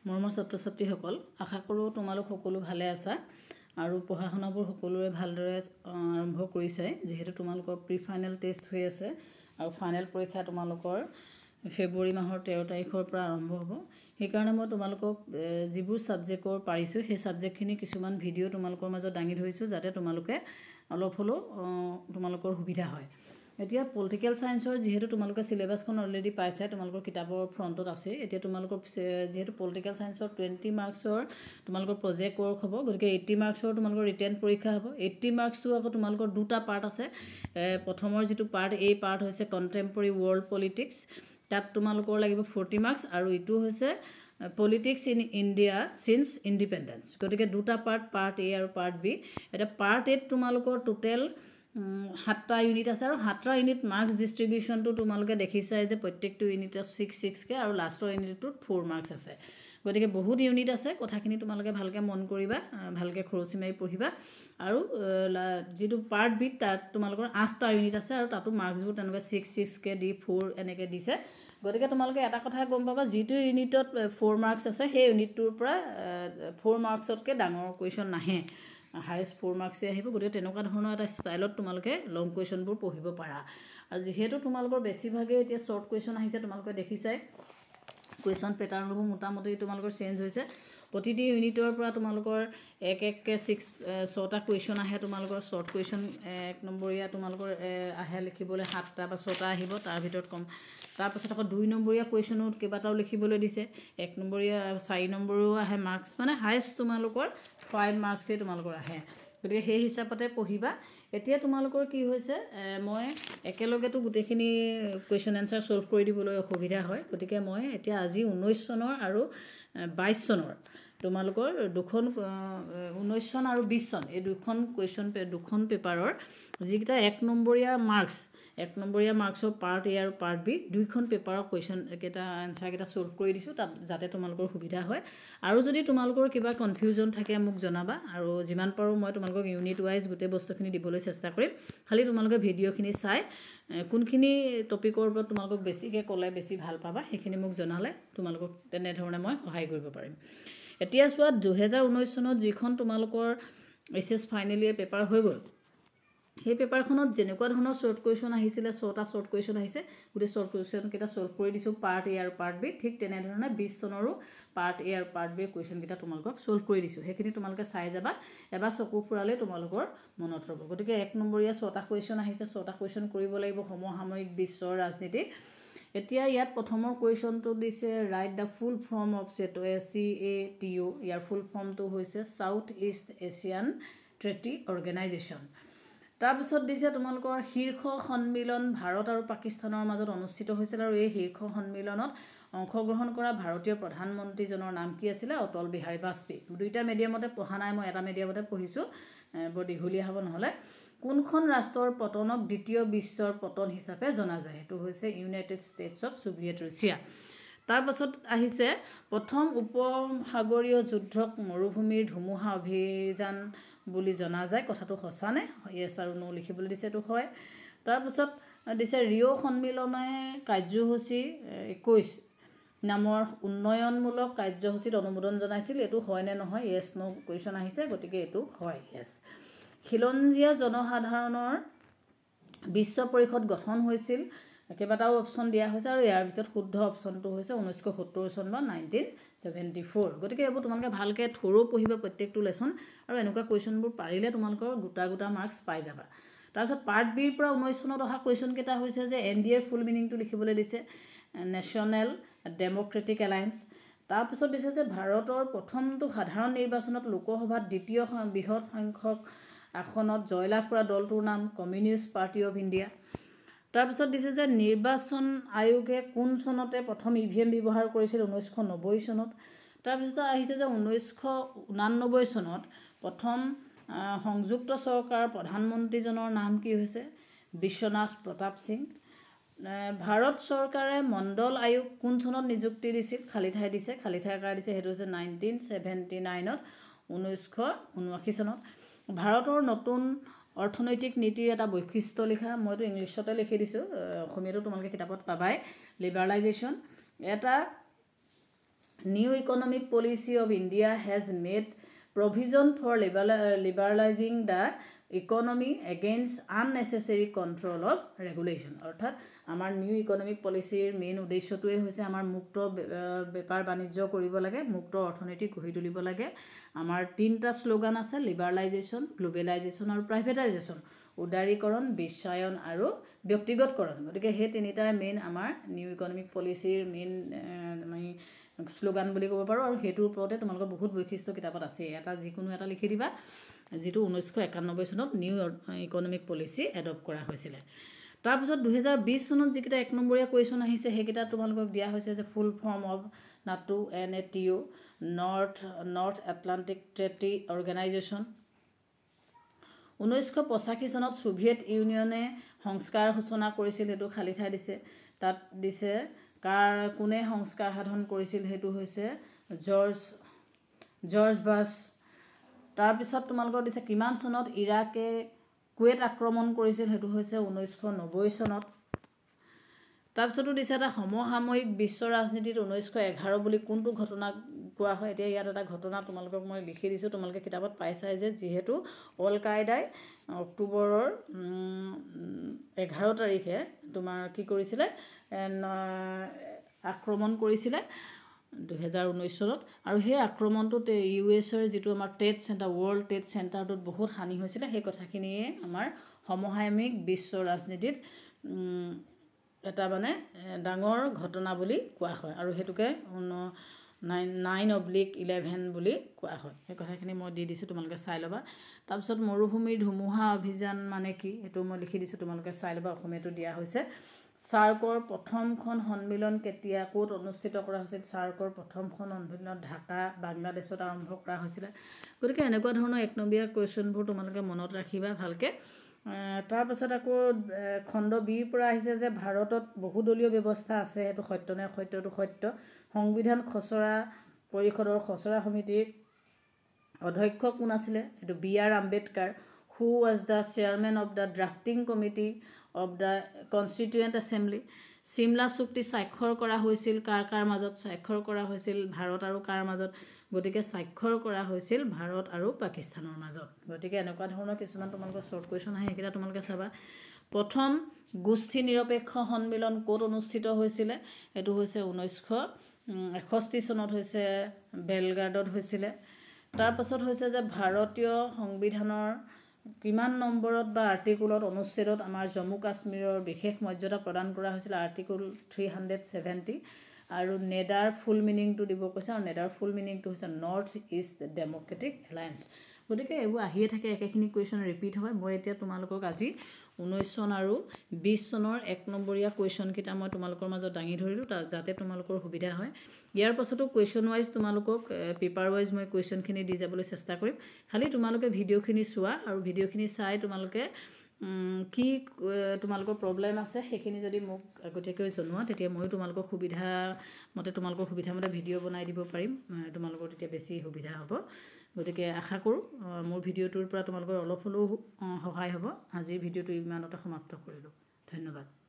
মৰমৰ ছাত্ৰ-ছাত্ৰীসকল আশা কৰোঁ তোমালোক সকলো ভালে আছা আৰু পঢ়া শুনাবোৰ সকলোৰে ভালদৰে আৰম্ভ কৰিছে যেহেতু তোমালোকৰ প্ৰি ফাইনেল টেষ্ট হৈ আছে আৰু ফাইনেল পৰীক্ষা তোমালোকৰ ফেব্ৰুৱাৰী মাহৰ 13 তাৰিখৰ পৰা আৰম্ভ হ'ব সেইকাৰণে মই তোমালোকক যিবোৰ সাবজেক্টৰ পাৰিছো সেই সাবজেক্টখিনি কিছুমান ভিডিও তোমালোকৰ মাজত দাঙি ধৰিছো যাতে তোমালোকে অলপ হলো তোমালোকৰ সুবিধা হয় এতিয়া পলিটিক্যাল সায়েন্সৰ যেহেতু তোমালোকে সিলেবাসখন অলৰেডি পাইছে তোমালোকৰ কিতাপৰ ফ্ৰন্টত আছে এতিয়া তোমালোকৰ যেহেতু পলিটিক্যাল সায়েন্সৰ 20 মাৰ্কছৰ তোমালোকৰ প্ৰজেক্ট ৱৰ্ক হ'ব গতিকে 80 মাৰ্কছৰ তোমালোকৰ ৰিটেন পৰীক্ষা হ'ব 80 মাৰ্কছটো আকৌ তোমালোকৰ দুটা পাৰ্ট আছে প্ৰথমৰ যেটো পাৰ্ট এই পাৰ্ট হৈছে কন্টেম্পৰৰী ৱৰ্ল্ড পলিটিক্স তাত তোমালোকৰ লাগিব 40 মাৰ্কছ আৰু ইটো হৈছে politics in India since independence গতিকে দুটা পাৰ্ট এ আৰু পাৰ্ট বি এটা পাৰ্ট এ তোমালোকৰ টোটাল 7টা ইউনিট আছে আৰু 7টা ইউনিট মাৰ্কস ডিস্ট্ৰিবিউশনটো তোমালোকে দেখিছাই যে প্ৰত্যেকটো ইউনিটত 6 কে আৰু লাষ্টৰ ইউনিটটোত 4 মাৰ্কস আছে গতিকে বহুত ইউনিট আছে কথাখিনি তোমালোকে ভালকে মন কৰিবা ভালকে খৰচি মাৰি পঢ়িবা আৰু যেটো পাৰ্ট বি তাত তোমালোকৰ 8টা ইউনিট আছে আৰু তাতো মাৰ্কসবোৰ তেনেকৈ 6 কে দি 4 এনেকৈ দিছে গতিকে তোমালোকে এটা কথা গম পাবা যেটো ইউনিটত 4 মাৰ্কস আছে সেই ইউনিটটোৰ পৰা 4 মাৰ্কসতকৈ ডাঙৰ কোৱেশ্চন নাহে হাইয়েস্ট 4 মাৰ্কস আহিব গতিকে তেনেকুৱা ধৰণৰ এটা ষ্টাইলত তোমালোকে লং কোৱেশ্চনবোৰ পঢ়িব পাৰা আৰু যেহেতু তোমালোকৰ বেছিভাগে এতিয়া শৰ্ট কোৱেশ্চন আহিছে তোমালোকে দেখিছাই কোৱেশ্চন প্যাটাৰ্নবোৰ মোটামুটি তোমালোকৰ চেঞ্জ হৈছে প্ৰতিটি ইউনিটৰ পৰা তোমালোকৰ এক 6টা কোৱেশ্চন আহে তোমালোকৰ শৰ্ট কোৱেশ্চন 1 নম্বৰীয়া তোমালোকৰ আহে লিখিবলৈ 7টা বা 6টা আহিব তাৰ ভিতৰত কম তাৰ পাছত আকৌ 2 নম্বৰীয়া কোৱেশ্চনত কেইবাটাও লিখিবলৈ দিছে 1 নম্বৰীয়া 4 নম্বৰো আহে মাৰ্কস মানে হাইয়েস্ট তোমালোকৰ 5 মাৰ্কসে তোমালোকৰ আহে গতিকে সেই হিচাপতে পঢ়িবা এতিয়া তোমালোকৰ কি হৈছে মই একেলগেটো গুটেখিনি কোৱেশ্চন আনসাৰ সলভ কৰি দিবলৈ অসুবিধা হয় গতিকে মই এতিয়া আজি 19 চনৰ আৰু 22 চনৰ তোমালোকৰ দুখন 19 চন আৰু 20 চন এই দুখন কোৱেশ্চন দুখন পেপাৰৰ যিকিটা 1 নম্বৰীয়া মাৰ্কস 1 নম্বৰীয়া মাৰ্কসৰ পাৰ্ট এ আৰু পাৰ্ট বি দুইখন পেপাৰৰ কোৱেশ্চন কেটা আনসাৰ কেটা সলভ কৰি দিছো তাত যাতে তোমালোকৰ সুবিধা হয় আৰু যদি তোমালোকৰ কিবা কনফিউজন থাকে মোক জনাবা আৰু যিমান পাৰো মই তোমালোকক ইউনিট ওয়াইজ গুটে বস্তুখিনি দিবলৈ চেষ্টা কৰিম খালি তোমালোকে ভিডিওখিনি চাই কোনখিনি টপিকৰ ওপৰত তোমালোকক বেছিকে কলে বেছি ভাল পাবা সেইখিনি মোক জনালে তোমালোকক তেনে ধৰণে মই সহায় কৰিব পাৰিম এতিয়া চোৱা 2019 চনত যিখন তোমালোকৰ এসএস ফাইনেল ইয়েৰ পেপাৰ হৈ গল সেই পেপাৰখনত যেনেকুৱা ধৰণৰ শৰ্ট কোৱেশ্চন আহিছিল 6টা শৰ্ট কোৱেশ্চন আহিছে গুটে শৰ্ট কোৱেশ্চন কেটা সলভ কৰি দিছো পাৰ্ট এ আৰু পাৰ্ট বি ঠিক তেনে ধৰণে 20 চনৰো পাৰ্ট এ আৰু পাৰ্ট বি কোৱেশ্চন কেটা তোমালোকক সলভ কৰি দিছো সেইখিনি তোমালোকে চাই যাবা এবাৰ চকু ফুৰালে তোমালোকৰ মনত ৰব গতিকে 1 নম্বৰীয়া 6টা কোৱেশ্চন আহিছে 6টা কোৱেশ্চন কৰিব লাগিব সমসাময়িক বিশ্বৰ ৰাজনীতি এতিয়া ইয়াত প্ৰথমৰ কোৱেশ্চনটো দিছে right the full form of CATO ইয়াৰ ফুল ফৰ্মটো হৈছে South East Asian treaty organization তাৰ পিছত দিছে তোমালোকৰ শীৰ্ষ সন্মিলন ভাৰত আৰু পাকিস্তানৰ মাজত অনুষ্ঠিত হৈছিল আৰু এই শীৰ্ষ সন্মিলনত অংশগ্ৰহণ কৰা ভাৰতীয় প্ৰধানমন্ত্ৰীজনৰ নাম কি আছিল অটল বিহাৰী বাজপেয়ী দুইটা মিডিয়ামতে পঢ়া নাই মই এটা মিডিয়ামতে পঢ়িছো বৰ দীঘলীয়া হ'ব নহলে কোনখন ৰাষ্ট্ৰৰ পতনক দ্বিতীয় বিশ্বৰ পতন হিচাপে জনা যায় এটো হৈছে United states of Soviet Russia তাৰ পাছত আহিছে প্ৰথম উপসাগৰীয় যুদ্ধক মৰুভূমিৰ ধুমুহা অভিযান বুলি জনা যায় কথাটো সঁচা নে ইয়েস আৰু নো লিখিবলৈ দিছে তো হয় তাৰ পাছত দিছে ৰিও সন্মিলনে কাৰ্যসূচী 21 নামৰ উন্নয়নমূলক কাৰ্যসূচীত অনুমোদন জনাইছিল এটো হয় নে নহয় ইয়েস নো কোৱেশ্চন আহিছে গতিকে এটো হয় ইয়েস খিলঞ্জিয়া জনসাধাৰণৰ বিশ্ব পৰিষদ গঠন হৈছিল কেইবাটাও অপচন দিয়া হৈছে আৰু ইয়াৰ পিছত শুদ্ধ অপচনটো হৈছে 1970 চন বা 1974 গতিকে এইবোৰ তোমালোকে ভালকে থৰো পঢ়িবা প্ৰত্যেকটো লেসন আৰু এনেকুৱা কোৱেশ্চনবোৰ পাৰিলে তোমালোকৰ গোটা মাৰ্কস পাই যাবা তাৰ পিছত পাৰ্ট বি ৰ পৰা 19 চনত অহা কোৱেশ্চন কেটা হৈছে যে এনডিএৰ ফুল মিনিংটো লিখিবলৈ দিছে নেশনেল ডেমোক্ৰেটিক এলায়েন্স তাৰ পিছত দিছে যে ভাৰতৰ প্ৰথমটো সাধাৰণ নিৰ্বাচনত লোকসভাত দ্বিতীয় বৃহৎ সংখ্যক আসনত জয়লাভ কৰা দলটোৰ নাম কমিউনিষ্ট পাৰ্টি অফ ইণ্ডিয়া তাৰ পিছত দিছে যে নিৰ্বাচন আয়োগে কোন চনতে প্ৰথম ইভিএম ব্যৱহাৰ কৰিছিল 1990 চনত তাৰ পিছত আহিছে যে 1989 চনত প্ৰথম সংযুক্ত চৰকাৰ প্ৰধানমন্ত্ৰীজনৰ নাম কি হৈছে বিশ্বনাথ প্ৰতাপ সিং ভাৰত চৰকাৰে মণ্ডল আয়োগ কোন চনত নিযুক্তি দিছিল খালি ঠাই দিছে খালি ঠাই কাৰ দিছে হেতু হৈছে 1979 ত 1979 চনত ভাৰতৰ নতুন অৰ্থনৈতিক নীতিৰ এটা বৈশিষ্ট্য লিখা মইতো ইংলিছতে লিখি দিছো অসমীয়াটো তোমালোকে কিতাপত পাবাই লিবাৰালাইজেশ্যন এটা New economic policy of India has made provision for liberalizing the economy against unnecessary control of regulation. অর্থাৎ আমাৰ নিউ ইকনমিক পলিচিৰ মেইন উদ্দেশ্যটোৱে হৈছে আমাৰ মুক্ত বেপাৰ বাণিজ্য কৰিব লাগে, মুক্ত অৰ্থনীতি গঢ়ি তুলিব লাগে। আমাৰ তিনিটা শ্লোগান আছে, লিবাৰেলাইজেশ্যন, গ্লোবেলাইজেশ্যন আৰু প্ৰাইভেটাইজেশ্যন, উদাৰীকৰণ, বিশ্বায়ন আৰু ব্যক্তিগতকৰণ। গতিকে সেই তিনিটাই মেইন আমাৰ নিউ ইকনমিক পলিচিৰ মেইন আমি শ্লোগান বুলি ক'ব পাৰোঁ। আৰু সেইটোৰ ওপৰতে তোমালোকৰ বহুত বৈশিষ্ট্য কিতাপত আছে, এটা যিকোনো এটা লিখি দিবা, যিটো 1991 চনত নিউ ইকনমিক পলিচি এডপ্ট কৰা হৈছিলে। তাৰপিছত 2020 চনত যিকেইটা 1 নম্বৰীয়া কুৱেশ্যন আহিছে সেইকেইটা তোমালোকক দিয়া হৈছে যে full form of NATO NATO North Atlantic Treaty Organisation. 1985 চনত ছোভিয়েট ইউনিয়নে সংস্কাৰ সূচনা কৰিছিল, সেইটো খালী ঠাই দিছে, তাত দিছে কোনে সংস্কাৰ সাধন কৰিছিল, সেইটো হৈছে জৰ্জ বাছ। তাৰপিছত তোমালোকৰ দিছে কিমান চনত ইৰাকে কুৱেইট আক্ৰমণ কৰিছিল, সেইটো হৈছে 1990 চনত। তাৰপিছতো দিছে এটা সমসাময়িক বিশ্ব ৰাজনীতিত 1911 বুলি কোনটো ঘটনা কোৱা হয়। এতিয়া ইয়াত এটা ঘটনা তোমালোকক মই লিখি দিছোঁ, তোমালোকে কিতাপত পাইছাই যে যিহেতু অল কায়দাই অক্টোবৰৰ 11 তাৰিখে তোমাৰ কি কৰিছিলে, আক্ৰমণ কৰিছিলে 2019 চনত। আৰু সেই আক্ৰমণটোত USA যিটো আমাৰ ট্ৰেড চেণ্টাৰ, ৱৰ্ল্ড ট্ৰেড চেণ্টাৰটোত বহুত হানি হৈছিলে। সেই কথাখিনিয়ে আমাৰ সমসাময়িক বিশ্ব ৰাজনীতিত এটা মানে ডাঙৰ ঘটনা বুলি কোৱা হয়, আৰু সেইটোকে 9/11 বুলি কোৱা হয়। সেই কথাখিনি মই দি দিছোঁ, তোমালোকে চাই ল'বা। তাৰপিছত মৰুভূমিৰ ধুমুহা অভিযান মানে কি, সেইটো মই লিখি দিছোঁ, তোমালোকে চাই ল'বা, অসমীয়াটো দিয়া হৈছে। চাৰ্কৰ প্ৰথমখন সন্মিলন কেতিয়া ক'ত অনুষ্ঠিত কৰা হৈছিল? চাৰ্কৰ প্ৰথমখন সন্মিলন ঢাকা বাংলাদেশত আৰম্ভ কৰা হৈছিলে। গতিকে এনেকুৱা ধৰণৰ 1 নম্বৰীয়া কুৱেশ্যনবোৰ তোমালোকে মনত ৰাখিবা ভালকৈ। তাৰপাছত আকৌ খণ্ড বিৰ পৰা আহিছে যে ভাৰতত বহুদলীয় ব্যৱস্থা আছে, সেইটো সত্য নে অসত্য? এইটো সত্য। সংবিধান খচৰা পৰিষদৰ খচৰা সমিতিৰ অধ্যক্ষ কোন আছিলে? এইটো B.R. Ambedkar. Who was the chairman of the drafting committee of the constituent assembly. Shimla চুক্তি স্বাক্ষৰ কৰা হৈছিল কাৰ মাজত? স্বাক্ষৰ কৰা হৈছিল ভাৰত আৰু কাৰ মাজত? গতিকে স্বাক্ষৰ কৰা হৈছিল ভাৰত আৰু পাকিস্তানৰ মাজত। গতিকে এনেকুৱা ধৰণৰ কিছুমান তোমালোকৰ শ্বৰ্ট কুৱেশ্যন আহে, সেইকেইটা তোমালোকে চাবা। প্ৰথম গোষ্ঠী নিৰপেক্ষ সন্মিলন ক'ত অনুষ্ঠিত হৈছিলে? এইটো হৈছে 1961 চনত হৈছে বেলগাৰ্ডত হৈছিলে। তাৰপাছত হৈছে যে ভাৰতীয় সংবিধানৰ কিমান নম্বৰত বা আৰ্টিকুলত অনুচ্ছেদত আমাৰ জম্মু কাশ্মীৰৰ বিশেষ মৰ্যাদা প্ৰদান কৰা হৈছিল? আৰ্টিকুল 370। আৰু নেডাৰ ফুল মিনিংটো দিব কৈছে, আৰু নেডাৰ ফুল মিনিংটো হৈছে নৰ্থ ইষ্ট ডেম'ক্ৰেটিক এলায়েন্স। গতিকে এইবোৰ আহিয়ে থাকে, একেখিনি কুৱেশ্যন ৰিপিট হয়। মই এতিয়া তোমালোকক আজি 19 চন আৰু 20 চনৰ 1 নম্বৰীয়া কুৱেশ্যনকেইটা মই তোমালোকৰ মাজত দাঙি ধৰিলোঁ, যাতে তোমালোকৰ সুবিধা হয়। ইয়াৰ পাছতো কুৱেশ্যন ৱাইজ তোমালোকক পেপাৰ ৱাইজ মই কুৱেশ্যনখিনি দি যাবলৈ চেষ্টা কৰিম। খালি তোমালোকে ভিডিঅ'খিনি চোৱা, আৰু ভিডিঅ'খিনি চাই তোমালোকে কি তোমালোকৰ প্ৰব্লেম আছে সেইখিনি যদি মোক আগতীয়াকৈ জনোৱা, তেতিয়া ময়ো তোমালোকৰ সুবিধামতে ভিডিঅ' বনাই দিব পাৰিম, তোমালোকৰ তেতিয়া বেছি সুবিধা হ'ব। গতিকে আশা কৰোঁ মোৰ ভিডিঅ'টোৰ পৰা তোমালোকৰ অলপ হ'লেও সহায় হ'ব। আজিৰ ভিডিঅ'টো ইমানতে সমাপ্ত কৰিলোঁ। ধন্যবাদ।